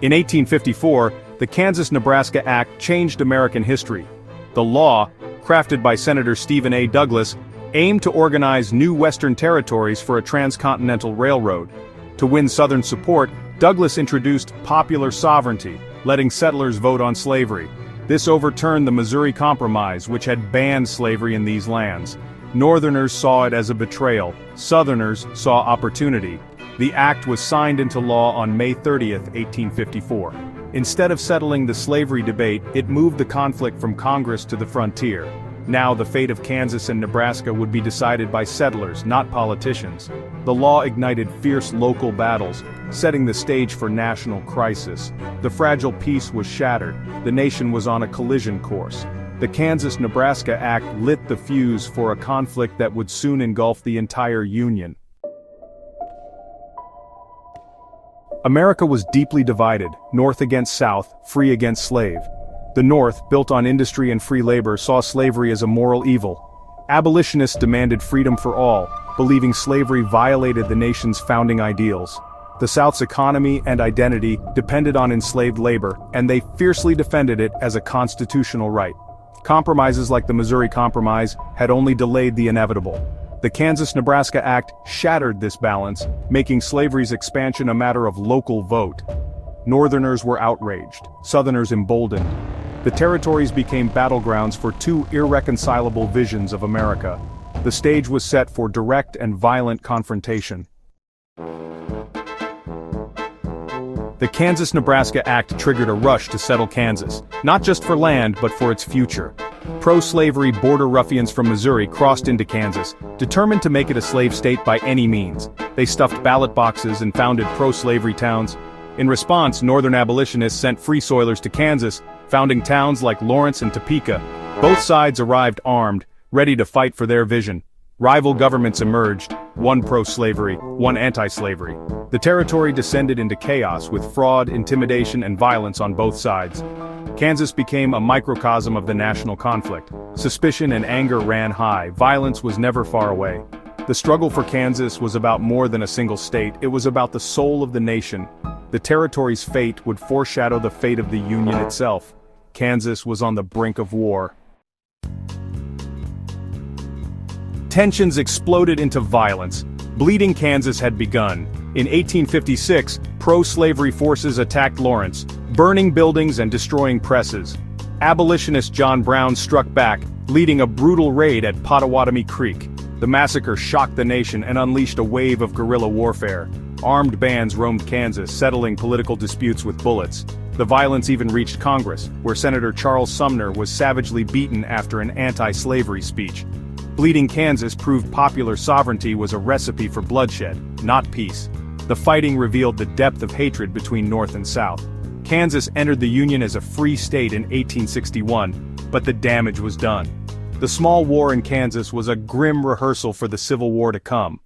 In 1854, the Kansas-Nebraska Act changed American history. The law, crafted by Senator Stephen A. Douglas, aimed to organize new Western territories for a transcontinental railroad. To win Southern support, Douglas introduced popular sovereignty, letting settlers vote on slavery. This overturned the Missouri Compromise, which had banned slavery in these lands. Northerners saw it as a betrayal. Southerners saw opportunity. The act was signed into law on May 30, 1854. Instead of settling the slavery debate, it moved the conflict from Congress to the frontier. Now the fate of Kansas and Nebraska would be decided by settlers, not politicians. The law ignited fierce local battles, setting the stage for national crisis. The fragile peace was shattered. The nation was on a collision course. The Kansas-Nebraska Act lit the fuse for a conflict that would soon engulf the entire Union. America was deeply divided, North against South, free against slave. The North, built on industry and free labor, saw slavery as a moral evil. Abolitionists demanded freedom for all, believing slavery violated the nation's founding ideals. The South's economy and identity depended on enslaved labor, and they fiercely defended it as a constitutional right. Compromises like the Missouri Compromise had only delayed the inevitable. The Kansas-Nebraska Act shattered this balance, making slavery's expansion a matter of local vote. Northerners were outraged, Southerners emboldened. The territories became battlegrounds for two irreconcilable visions of America. The stage was set for direct and violent confrontation. The Kansas-Nebraska Act triggered a rush to settle Kansas, not just for land but for its future. Pro-slavery border ruffians from Missouri crossed into Kansas, determined to make it a slave state by any means. They stuffed ballot boxes and founded pro-slavery towns. In response, Northern abolitionists sent free soilers to Kansas, founding towns like Lawrence and Topeka. Both sides arrived armed, ready to fight for their vision. Rival governments emerged, one pro-slavery, one anti-slavery. The territory descended into chaos with fraud, intimidation, and violence on both sides. Kansas became a microcosm of the national conflict. Suspicion and anger ran high. Violence was never far away. The struggle for Kansas was about more than a single state. It was about the soul of the nation. The territory's fate would foreshadow the fate of the Union itself. Kansas was on the brink of war. Tensions exploded into violence. Bleeding Kansas had begun. In 1856, pro-slavery forces attacked Lawrence, burning buildings and destroying presses. Abolitionist John Brown struck back, leading a brutal raid at Pottawatomie Creek. The massacre shocked the nation and unleashed a wave of guerrilla warfare. Armed bands roamed Kansas, settling political disputes with bullets. The violence even reached Congress, where Senator Charles Sumner was savagely beaten after an anti-slavery speech. Bleeding Kansas proved popular sovereignty was a recipe for bloodshed, not peace. The fighting revealed the depth of hatred between North and South. Kansas entered the Union as a free state in 1861, but the damage was done. The small war in Kansas was a grim rehearsal for the Civil War to come.